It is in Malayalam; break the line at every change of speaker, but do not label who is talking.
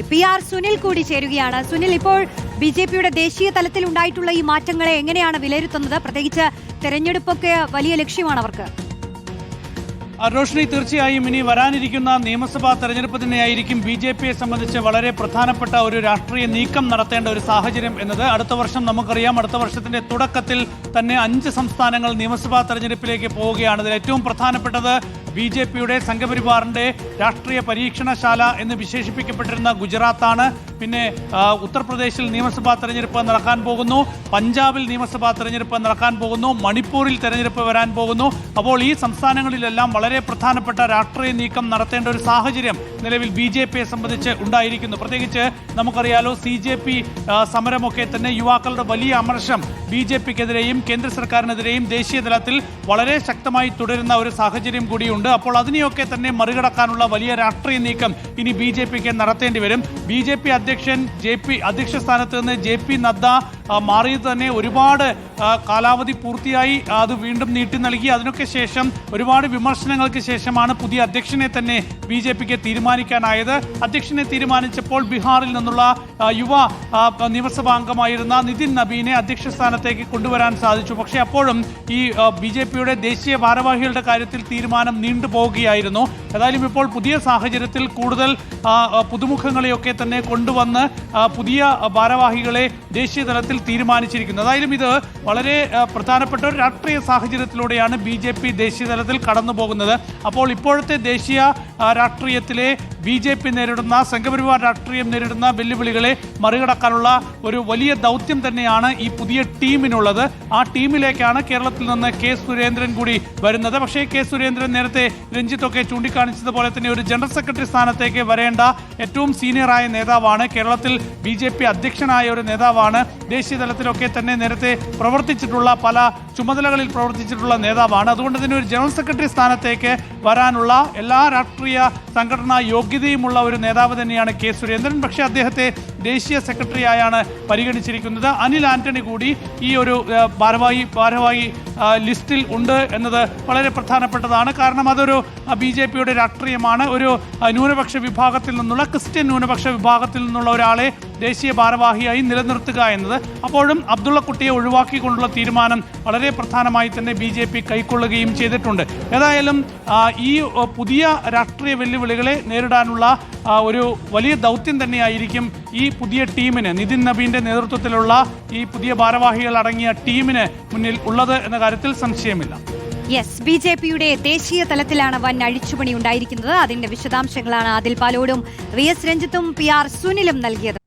PR സുനിൽ കൂടി ചേരുകയാണ്. സുനിൽ, ഇപ്പോൾ BJPയുടെ ദേശീയ തലത്തിൽ ഉണ്ടായിട്ടുള്ള ഈ മാറ്റങ്ങളെ എങ്ങനെയാണ് വിലയിരുത്തുന്നത്? പ്രത്യേകിച്ച് തെരഞ്ഞെടുപ്പൊക്കെ വലിയ ലക്ഷ്യമാണ് അവർക്ക്.
റോഷ്നി, തീർച്ചയായും ഇനി വരാനിരിക്കുന്ന നിയമസഭാ തെരഞ്ഞെടുപ്പ് തന്നെയായിരിക്കും BJPയെ സംബന്ധിച്ച് വളരെ പ്രധാനപ്പെട്ട ഒരു രാഷ്ട്രീയ നീക്കം നടത്തേണ്ട ഒരു സാഹചര്യം എന്നത്. അടുത്ത വർഷം നമുക്കറിയാം, അടുത്ത വർഷത്തിന്റെ തുടക്കത്തിൽ തന്നെ 5 സംസ്ഥാനങ്ങൾ നിയമസഭാ തെരഞ്ഞെടുപ്പിലേക്ക് പോവുകയാണ്. ഇതിൽ ഏറ്റവും പ്രധാനപ്പെട്ടത് BJPയുടെ സംഘപരിവാറിന്റെ രാഷ്ട്രീയ പരീക്ഷണശാല എന്ന് വിശേഷിപ്പിക്കപ്പെട്ടിരുന്ന ഗുജറാത്താണ്. പിന്നെ ഉത്തർപ്രദേശിൽ നിയമസഭാ തെരഞ്ഞെടുപ്പ് നടക്കാൻ പോകുന്നു, പഞ്ചാബിൽ നിയമസഭാ തെരഞ്ഞെടുപ്പ് നടക്കാൻ പോകുന്നു, മണിപ്പൂരിൽ തെരഞ്ഞെടുപ്പ് വരാൻ പോകുന്നു. അപ്പോൾ ഈ സംസ്ഥാനങ്ങളിലെല്ലാം വളരെ പ്രധാനപ്പെട്ട രാഷ്ട്രീയ നീക്കം നടത്തേണ്ട ഒരു സാഹചര്യം നിലവിൽ BJPയെ സംബന്ധിച്ച് ഉണ്ടായിരിക്കുന്നു. പ്രത്യേകിച്ച് നമുക്കറിയാലോ, CJP സമരമൊക്കെ തന്നെ യുവാക്കളുടെ വലിയ അമർഷം BJPക്കെതിരെയും കേന്ദ്ര സർക്കാരിനെതിരെയും ദേശീയ തലത്തിൽ വളരെ ശക്തമായി തുടരുന്ന ഒരു സാഹചര്യം കൂടിയുണ്ട്. അപ്പോൾ അതിനെയൊക്കെ തന്നെ മറികടക്കാനുള്ള വലിയ രാഷ്ട്രീയ നീക്കം ഇനി BJPക്ക് നടത്തേണ്ടി വരും. BJP അധ്യക്ഷൻ അധ്യക്ഷ സ്ഥാനത്ത് നിന്ന് JP നദ്ദ മാറിയത് തന്നെ ഒരുപാട് കാലാവധി പൂർത്തിയായി, അത് വീണ്ടും നീട്ടി നൽകി. അതിനൊക്കെ ശേഷം ഒരുപാട് വിമർശനങ്ങൾക്ക് ശേഷമാണ് പുതിയ അധ്യക്ഷനെ തന്നെ BJPക്ക് തീരുമാനിക്കാനായത്. അധ്യക്ഷനെ തീരുമാനിച്ചപ്പോൾ ബീഹാറിൽ നിന്നുള്ള യുവ നിയമസഭാ അംഗമായിരുന്ന നിതിൻ നബീനെ അധ്യക്ഷ സ്ഥാനത്തേക്ക് കൊണ്ടുവരാൻ സാധിച്ചു. പക്ഷേ അപ്പോഴും ഈ BJPയുടെ ദേശീയ ഭാരവാഹികളുടെ കാര്യത്തിൽ തീരുമാനം നീണ്ടുപോവുകയായിരുന്നു. ഏതായാലും ഇപ്പോൾ പുതിയ സാഹചര്യത്തിൽ കൂടുതൽ പുതുമുഖങ്ങളെയൊക്കെ തന്നെ കൊണ്ടുവന്ന് പുതിയ ഭാരവാഹികളെ ദേശീയ തലത്തിൽ തീരുമാനിച്ചിരിക്കുന്നു. ഏതായാലും ഇത് വളരെ പ്രധാനപ്പെട്ട ഒരു രാഷ്ട്രീയ സാഹചര്യത്തിലൂടെയാണ് BJP ദേശീയ തലത്തിൽ കടന്നു പോകുന്നത്. അപ്പോൾ ഇപ്പോഴത്തെ ദേശീയ രാഷ്ട്രീയത്തിലെ BJP നേരിടുന്ന, സംഘപരിവാർ രാഷ്ട്രീയം നേരിടുന്ന വെല്ലുവിളികളെ മറികടക്കാനുള്ള ഒരു വലിയ ദൗത്യം തന്നെയാണ് ഈ പുതിയ ടീമിനുള്ളത്. ആ ടീമിലേക്കാണ് കേരളത്തിൽ നിന്ന് K. സുരേന്ദ്രൻ കൂടി വരുന്നത്. പക്ഷേ K. സുരേന്ദ്രൻ നേരത്തെ രഞ്ജിത്തൊക്കെ ചൂണ്ടിക്കാണിച്ചതുപോലെ തന്നെ ഒരു ജനറൽ സെക്രട്ടറി സ്ഥാനത്തേക്ക് വരേണ്ട ഏറ്റവും സീനിയറായ നേതാവാണ്. കേരളത്തിൽ BJP അധ്യക്ഷനായ ഒരു നേതാവാണ്. ദേശീയ തലത്തിലൊക്കെ തന്നെ നേരത്തെ പ്രവർത്തിച്ചിട്ടുള്ള, പല ചുമതലകളിൽ പ്രവർത്തിച്ചിട്ടുള്ള നേതാവാണ്. അതുകൊണ്ട് തന്നെ ഒരു ജനറൽ സെക്രട്ടറി സ്ഥാനത്തേക്ക് വരാനുള്ള എല്ലാ രാഷ്ട്രീയ സംഘടനാ യോഗ്യതയുമുള്ള ഒരു നേതാവ് തന്നെയാണ് K. സുരേന്ദ്രൻ. പക്ഷേ അദ്ദേഹത്തെ ദേശീയ സെക്രട്ടറിയായാണ് പരിഗണിച്ചിരിക്കുന്നത്. അനിൽ ആന്റണി കൂടി ഈ ഒരു ഭാരവാഹി ലിസ്റ്റിൽ ഉണ്ട് എന്നത് വളരെ പ്രധാനപ്പെട്ടതാണ്. കാരണം അതൊരു BJPയുടെ രാഷ്ട്രീയമാണ്. ഒരു ന്യൂനപക്ഷ വിഭാഗത്തിൽ നിന്നുള്ള, ക്രിസ്ത്യൻ ന്യൂനപക്ഷ വിഭാഗത്തിൽ നിന്നുള്ള ഒരാളെ ദേശീയ ഭാരവാഹിയായി നിലനിർത്തുക എന്നത്. അപ്പോഴും അബ്ദുള്ള കുട്ടിയെ ഒഴിവാക്കിക്കൊണ്ടുള്ള തീരുമാനം വളരെ പ്രധാനമായി തന്നെ BJP കൈക്കൊള്ളുകയും ചെയ്തിട്ടുണ്ട്. ഏതായാലും ഈ പുതിയ രാഷ്ട്രീയ വെല്ലുവിളികളെ നേരിടാനുള്ള ഒരു വലിയ ദൗത്യം തന്നെയായിരിക്കും ഈ പുതിയ ടീമിന്, നിതിൻ നബീന്റെ നേതൃത്വത്തിലുള്ള ഈ പുതിയ ഭാരവാഹികൾ അടങ്ങിയ ടീമിന് മുന്നിൽ ഉള്ളത് എന്ന കാര്യത്തിൽ സംശയമില്ല.
BJPയുടെ ദേശീയ തലത്തിലാണ് വൻ അഴിച്ചുപണി ഉണ്ടായിരിക്കുന്നത്. അതിന്റെ വിശദാംശങ്ങളാണ് ആദിൽ പാലോടും VS രഞ്ജിത്തും PR സുനിലും നൽകിയത്.